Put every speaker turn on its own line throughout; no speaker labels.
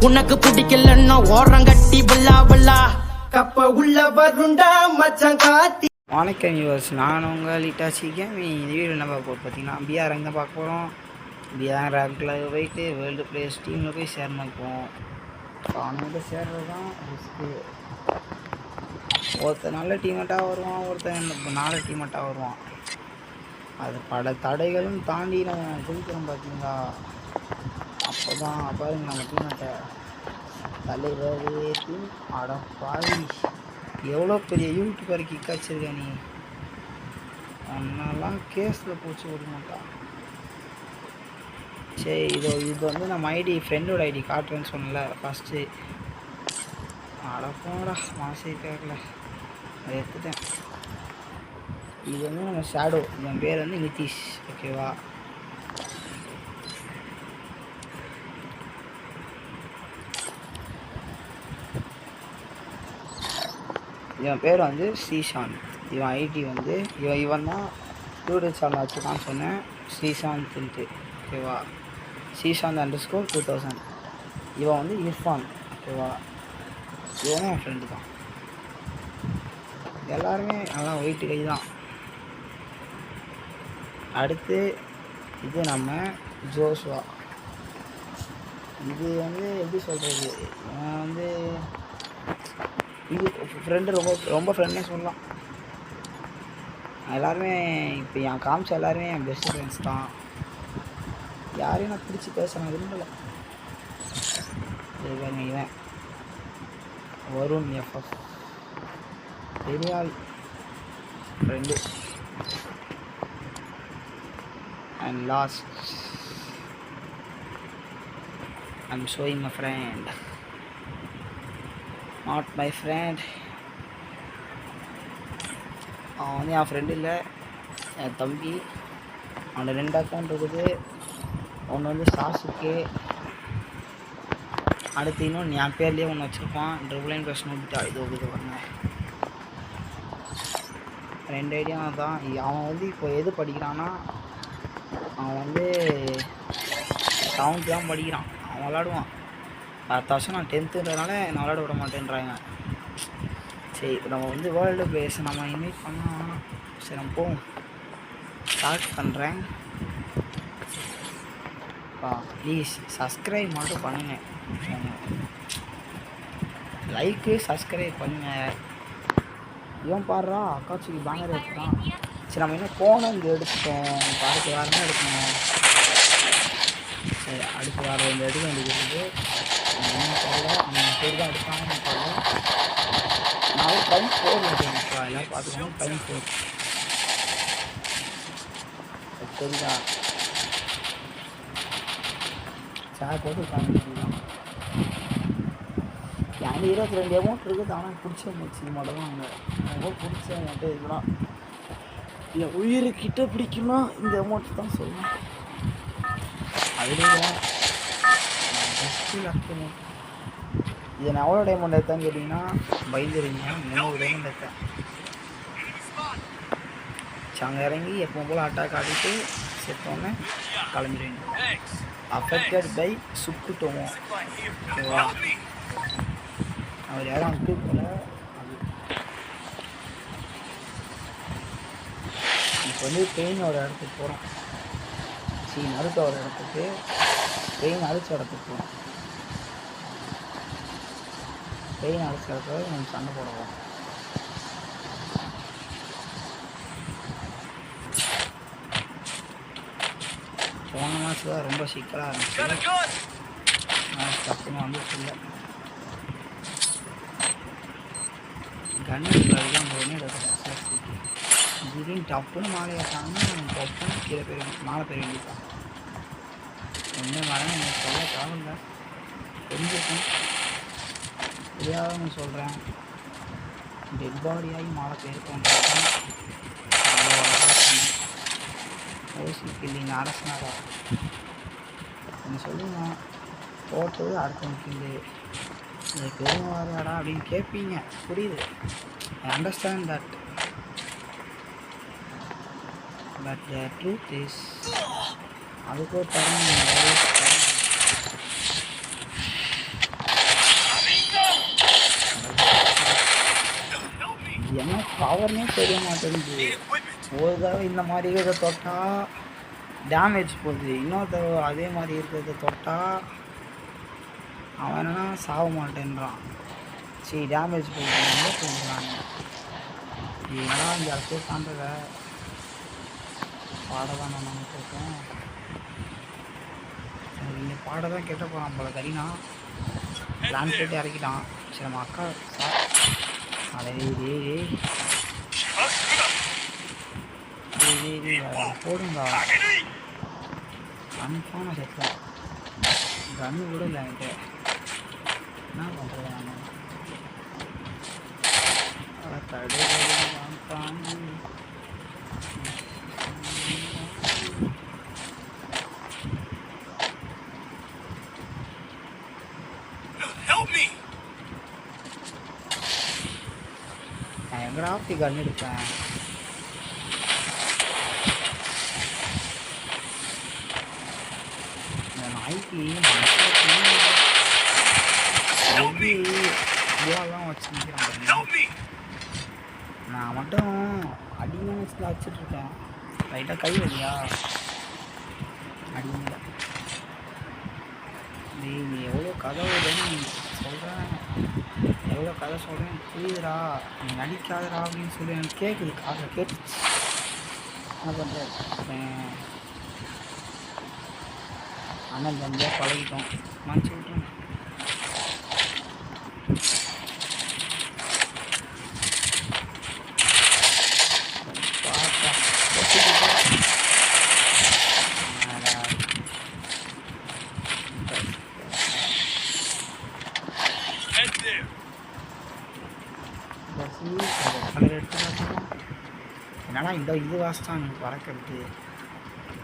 உனக்கு பிடிக்கலன்னா ஓரம் கட்டி வில்லா வில்லா கப்ப உள்ள வருண்டா மச்சான் காத்தி.
வணக்கம் யூஸ், நான் உங்கள் லிட்டாச்சிக்கேன். இந்த வீடியோ என்ன பார்க்க போகிறோம் பார்த்தீங்கன்னா, பிஆர் ரேங்க் தான் பார்க்க போகிறோம். பிஆர் ரேங்கில் போயிட்டு வேர்ல்டு பிளேயர்ஸ் டீமில் போய் சேரணும். இப்போது அவனுக்கு சேர்றது தான் ரிஸ்க்கு. ஒருத்தர் நல்ல டீமெட்டாக வருவான், ஒருத்தர் நாலு டீமெட்டாக வருவான். அது பல தடைகளும் தாண்டி நம்ம குதிக்கிறோம் பார்த்தீங்களா. அப்போ தான் பாருங்க நம்ம டீமெட்டை தலைவர் டீம் அடப்பாவி எவ்வளோ பெரிய யூடியூபர் கிக் வச்சிருக்க நீ. ஒன்னெல்லாம் கேஸில் போச்சு விட மாட்டான். சரி, இது வந்து நம்ம ஐடி ஃப்ரெண்டோட ஐடி காட்டுறேன்னு சொன்னல ஃபஸ்ட்டு. அடப்போடா மாசே கேட்கல, அதை எடுத்துட்டேன். இது வந்து நம்ம ஷேடோ, என் பேர் வந்து நிதிஷ். ஓகேவா, இவன் பேர் வந்து ஸ்ரீசாந்த். இவன் ஐடி வந்து இவன் தான் யூடியூப் சேனல் வச்சுருக்கான்னு சொன்னேன், ஸ்ரீசாந்த்ன்ட்டு. ஓகேவா, ஸ்ரீசாந்த் _2000. இவன் வந்து இர்ஃபான். ஓகேவா, இவனும் என் ஃப்ரெண்டு தான். எல்லாருமே நல்லா வெயிட்டு கை தான். அடுத்து இது நம்ம ஜோஸ்வா. இது வந்து எப்படி சொல்கிறது, இவன் வந்து இது ஃப்ரெண்டு, ரொம்ப ஃப்ரெண்டே சொல்லலாம். எல்லாருமே இப்போ என் காமிச்ச எல்லாருமே என் பெஸ்ட் ஃப்ரெண்ட்ஸ் தான். யாரையும் நான் பிடிச்சி பேச நான் விரும்பலை. இவன் வருண் எஃப்எஃப், பெரியாள் friend. And last I'm showing my friend, not my friend. அவன் வந்து என் ஃப்ரெண்டு இல்லை, என் தம்பி. அவனோட 2 அக்கௌண்ட் இருக்குது. ஒன்று வந்து சாசுக்கு, அடுத்து இன்னொன்று என் பேர்லேயே ஒன்று வச்சுருப்பான், +9 நோட்டா. இது பண்ண 2 ஐடியா தான். அவன் வந்து இப்போ எது படிக்கிறான்னா, அவன் வந்து 7th தான் படிக்கிறான். அவன் விளாடுவான். அடுத்த வருஷம் நான் 10th நான் விளாட விட மாட்டேன்றாங்க. சரி, நம்ம வந்து வேர்ல்டு பிளேயர்ஸ் நம்ம இன்வைட் பண்ணால் சரி நம்ம போவோம். ஸ்டார்ட் பண்ணுறேன். ப்ளீஸ் சப்ஸ்கிரைப் மட்டும் பண்ணுங்க, லைக்கு சப்ஸ்கிரைப் பண்ணுங்கள். இவன் பாடுறா அக்காச்சிக்கு பேனர் எடுத்துட்டான். சரி, நம்ம இன்னும் போனோம், இங்கே எடுத்துட்டோம். இப்போ அடுத்து வேறு என்ன எடுக்கணும்? சரி, அடுத்து வேறு இந்த எடுக்க வேண்டியது ஒன்றும் தெரியல. அவங்க பேர் தான் எடுத்தாங்கன்னு தெரியல. நான் டைம் 4 இருக்கேன்ப்பா, எல்லோரும் பார்த்துக்கோங்க. டைம் 4 தெரியுதா? சேர் போட்டு காமிச்சிக்கலாம். என் 22 அமௌண்ட் இருக்குது. ஆனால் பிடிச்ச மூச்சு மட்டும் தான். அங்கே ரொம்ப பிடிச்ச அமௌண்ட்டு இதெல்லாம் என் உயிருக்கிட்ட பிடிக்குன்னா இந்த அமௌண்ட்டு தான் சொல்லுவேன். அதுலேயும் பெஸ்ட்டு லக்கு அமௌண்ட். இதை நான் எவ்வளோ டைமண்ட் எடுத்தேன்னு கேட்டிங்கன்னா பயந்துருங்க, 300 டைமண்ட் எடுத்தேன். அங்கே இறங்கி எப்போ போல் அட்டாக் ஆடிட்டு செத்தோன்னே கிளம்பிடுவேன். Affected by சுட்டுட்டோம். ஓகேவா, அவர் யாரும் அங்கிட்டு போல. அது இப்போ வந்து பெயின் ஒரு இடத்துக்கு போகிறோம். நறுக்க ஒரு இடத்துக்கு, பெயின் அடிச்ச இடத்துக்கு போகிறோம். பெயின் அடிச்ச இடத்துல நம்ம சண்டை போடுவோம். போன மாதம் தான் ரொம்ப சிக்கலாக இருந்துச்சு. டப்புன்னு வந்துட்டு இல்லை. கண்ணூர் தான் போய் எடுக்கிறேன். திடீர்னு டப்புன்னு மாலை ஏற்றாங்கன்னா டப்புன்னு கீழே போய் மாலை போய் வேண்டியதான். என்ன மழை எனக்கு சொல்ல தேவையில்லை, தெரிஞ்சிருக்கேன். தெரியாதவங்க சொல்கிறேன். டெட் பாடியாகி மாலை போயிருக்கோன்றதான் ஓசிக்கு இல்லைங்க அரசனாரா நீங்கள் சொல்லுங்க. போட்டது அடுத்தவங்க இல்லை, இது பெருமாறாடா அப்படின்னு கேட்பீங்க. புரியுது, I understand that. But the truth is அதுக்கு ஒரு தரம் பவர்னே தெரிய மாட்டேங்குது. ஒரு தடவை இந்த மாதிரி இருக்கிறத தொட்டால் டேமேஜ் போகுது, இன்னொரு தடவை அதே மாதிரி இருக்கிறத தொட்டால் அவன் என்னன்னா சாக மாட்டேன்றான். சரி டேமேஜ் போகுது தூங்குறாங்க. என்னடா இந்த இடத்துல தாண்டத பாட தான் நான் நினைச்சிருக்கேன். சரி இங்கே பாட தான் கேட்ட போகிறான் போல கரீனா. பிளான் போட்டு இறக்கிட்டான். சரி நம்ம அக்கா அதே போடுங்கா கன்ஃபார்மாக செத்துலாம். கன்று கூட இல்லை என்கிட்ட. என்ன பண்ணுறது நான் தாண்டி நான் எங்கடா போய் கன்று எடுப்பேன். இந்த நாய்க்கு எப்படி இவ்வளோலாம் வச்சு நிற்கிறான். நான் மட்டும் அடிமையான வச்சுட்டு வச்சுட்ருக்கேன். லைட்டாக கை வழியா அடிமையில நீ எவ்வளோ கதை வருதுன்னு சொல்கிறேன், எவ்வளோ கதை சொல்கிறேன் புரியுதுடா, நீ நடிக்காதடா அப்படின்னு சொல்லி எனக்கு கேட்குது, காதில் கேட்டுச்சு. என்ன பண்ணுறேன், அண்ணன் தம்பியாக பழகிட்டோம், மன்னிச்சு விட்டுருங்க. என்னடா இந்த இது வாசம் எனக்கு பறக்கிறது,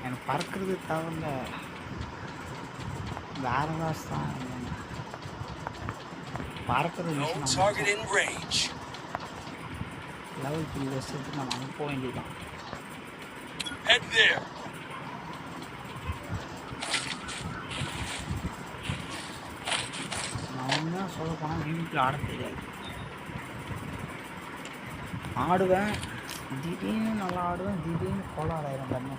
எனக்கு பறக்கிறது தவிர வேற வாசம் பறக்கிறது. லெவல் 3 வருஷத்துக்கு நம்ம அங்கே போக வேண்டியதான். நான் ஒன்றா சொல்ல போனால் வீட்டில் ஆட தெரியாது. ஆடுவேன், திடீர்னு நல்லா ஆடுவேன், திடீர்னு கோளாறாயிரும் கண்ணு.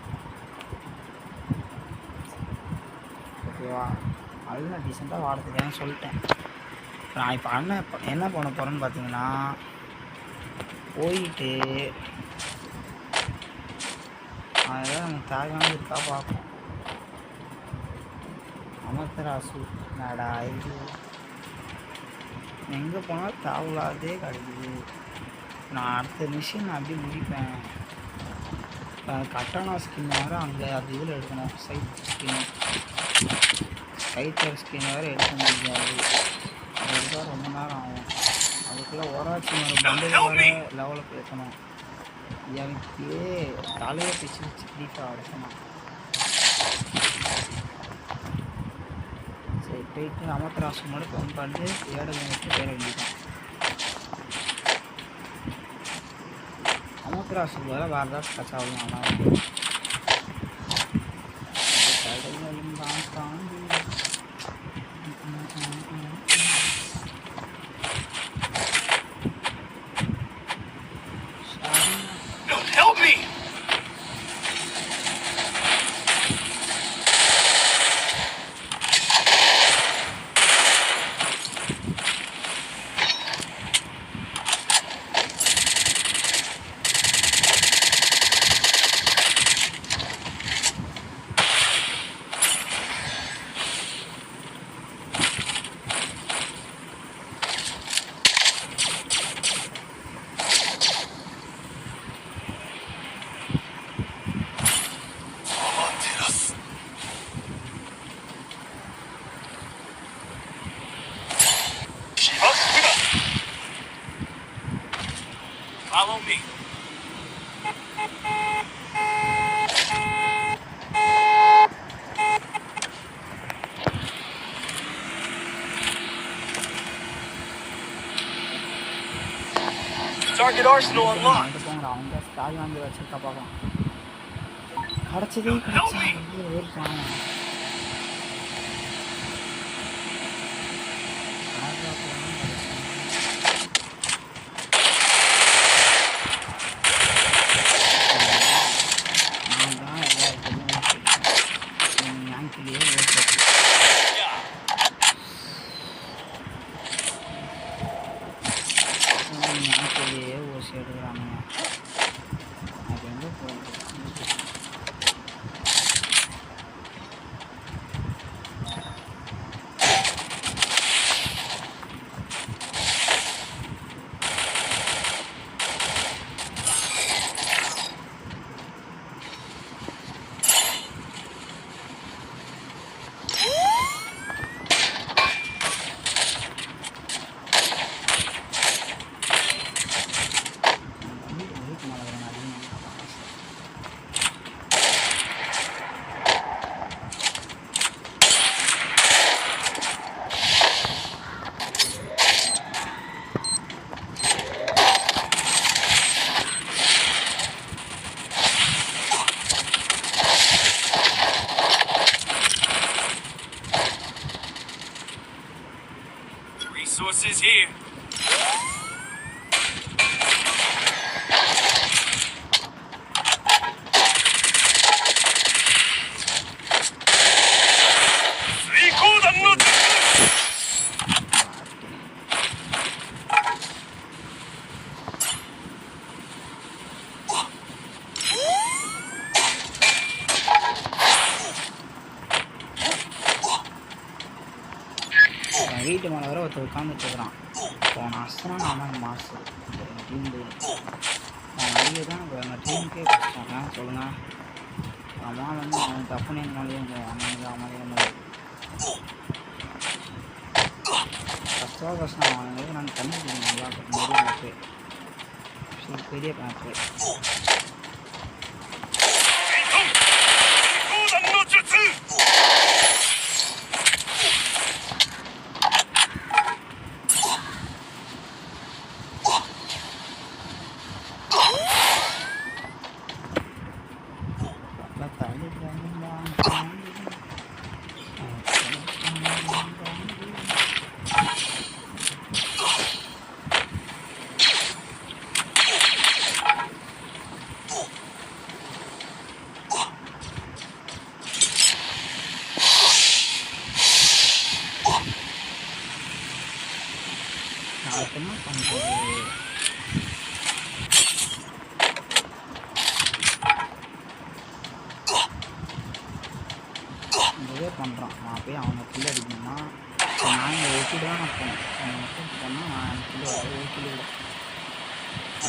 ஓகேவா, அது நான் டீசெண்டாக ஆட தெரியாதுன்னு சொல்லிட்டேன். நான் இப்போ அண்ணன் என்ன பண்ண போகிறேன்னு பார்த்தீங்கன்னா, போயிட்டு அதெல்லாம் நமக்கு தேவையானது இருக்கா பார்ப்போம். அமர்த்தராசு நடா இது எங்கே போனாலும் தேவையில்லாதே கிடைக்குது. நான் அடுத்த மிஷின் நான் அப்படியே முடிப்பேன். கட்டானா ஸ்கின் வேறு அங்கே அது இதில் எடுக்கணும், கைத்தர் ஸ்கின் வேறு எடுக்க முடியாது. அது எடுத்தால் ரொம்ப நேரம் ஆகும். அதுக்குள்ளே ஒராட்சி ஒரு பண்டில் வேறு லெவலுக்கு வைக்கணும். எனக்கு தலையை பிச்சு பிச்சு டீப்பாக அடைக்கணும். சரி போயிட்டு அமர்த்தராசு மட்டும் ஃபோன் பண்ணிட்டு ஏடல் வச்சு பேர வேண்டியதான். அமர்த்தராசு வேறு வேறு ஏதாச்சும் கச்சாவும் நல்லா இருக்கும். கடைகளும் தான் தாண்டி
Follow me. Target arsenal unlocked.
அவங்க ஸ்டாய் வாங்கி வச்சிருக்கா பார்க்கலாம். கிடச்சதே கிடச்சா ஏற்பான்.
Resources here.
என் வீட்டு மேலே வர ஒருத்தர் உட்காந்துட்டுருக்குறான். போன அசனா நான் தான் மாசு டீம்லேயே அவன் அடிக்க தான் எங்கள் டீமுக்கே கஷ்டம். ஏன் சொல்லுங்கள், அம்மா வந்து அவன் தப்புன்னு எங்களாலேயே அவனாலே கஷ்டம் அவனுக்கு நாங்கள் தண்ணி நல்லா பெரிய மேட்ச்சு. சரி, பெரிய மேட்ச்சு. என்ன பண்ணுறது? இதே பண்ணுறான். நான் போய் அவனை கில் அடிக்கணும்னா நான் இங்கே ஒக்கிட்டு தான் நான் போனேன். அவனை மட்டும் போனால் நான் கில் வராது.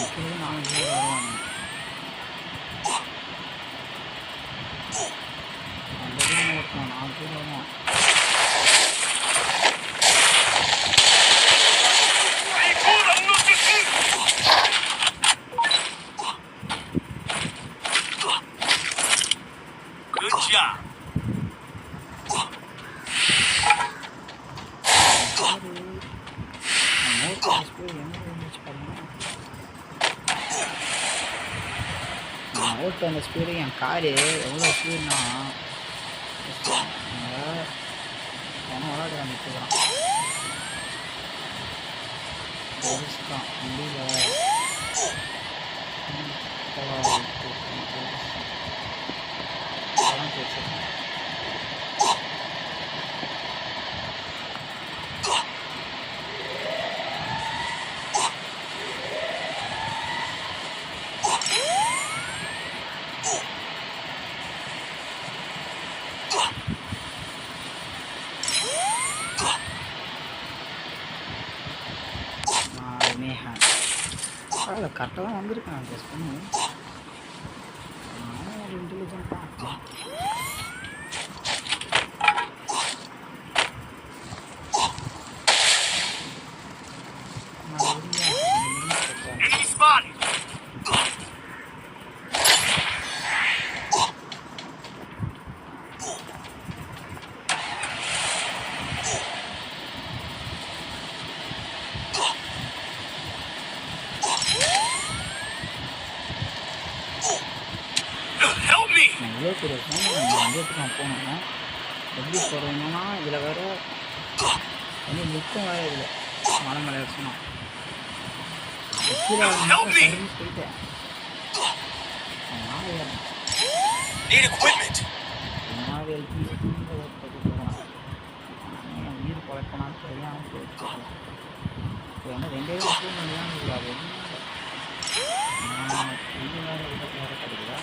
ஒக்கில் நான் கில் வருவாங்க. அந்த ரூம் ஓட்டணும் 4 பேர் வருவான். ஓட்டு அந்த ஸ்பீடு என் காரு எவ்வளோ ஸ்பீட்னா விளாட நிற்கிறான். முடியல. அதில் கரெக்டாக தான் வந்திருக்கேன். கெஸ் பண்ணி நானும் ஒரு இன்டெலிஜென்ட்டாக எவ்வளோ பெரிய ஃபோன் நான் எங்கேட்டு நான் போனோம்னா எப்படி போகிறோம்னா இதில் வேறு வந்து நிற்கும் வேறு இதில் மலை மேலே வச்சுனா கீழே போயிட்டேன். நாலு எல்பி போகலாம். உயிர் பழக்கணும்னு தெரியாமல் போயிட்டு இப்போ வந்து 2 வருஷம் தான் இருக்காது. இது வேறு வேறு கிடைக்குதா?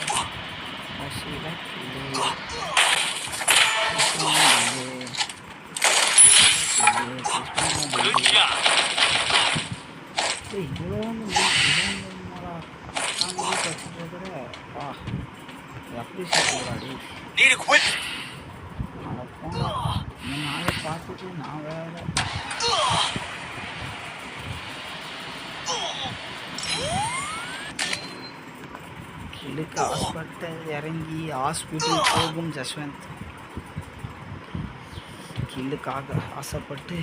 பார்த்துட்டு நான் வேற கிழுக்கு ஹாஸ்பிட்டல் இறங்கி ஹாஸ்பிட்டல் போகும் ஜஸ்வந்த். கிழுக்காக ஆசைப்பட்டு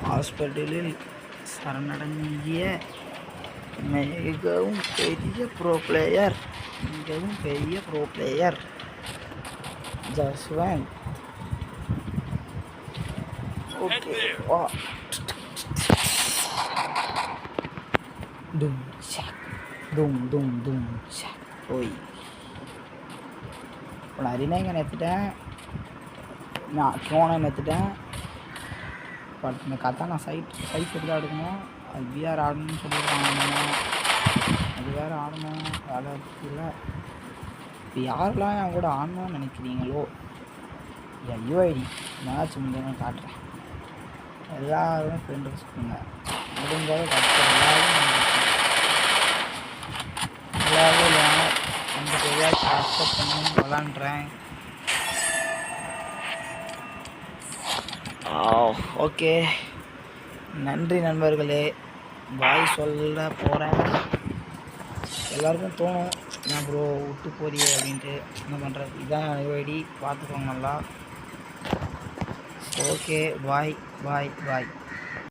ஹாஸ்பிட்டலில் சரணடைஞ்சிய மிகவும் பெரிய ப்ரோ பிளேயர் ஜஸ்வந்த். ஓகே வா. தும் ஷாக் தும் தும் தும் ஷாக் ஓய். இப்போ நான் ரினைங்கன் எடுத்துட்டேன், நான் கோனன் எடுத்துட்டேன். பட் இந்த கத்தானா சைஸ் தான் எடுக்கணும். அது பிஆர் ஆடணும்னு சொல்லியிருக்காங்க. அது வேறு ஆடணும், வேலை இல்லை. இப்போ யாரெல்லாம் என் கூட ஆடணும்னு நினைக்கிறீங்களோ என் யூஐடி மேட்ச் முடிஞ்சவங்க காட்டுறேன். எல்லாருமே ஃப்ரெண்ட் வச்சுக்கோங்க. முடிஞ்சதை கஷ்டம் எல்லாரும் இல்லைனா அந்த பேராக அக்செப்ட் பண்ணி விளாண்டுறேன். ஓகே, நன்றி நண்பர்களே. பாய் சொல்ல போகிறேன். எல்லாருக்கும் தோணும் நான் ப்ரோ விட்டு போறியே அப்படின்ட்டு. என்ன பண்ணுறது, இதுதான் யூஐடி, பார்த்துக்கோங்க நல்லா. ஓகே, பாய் பாய் பாய்.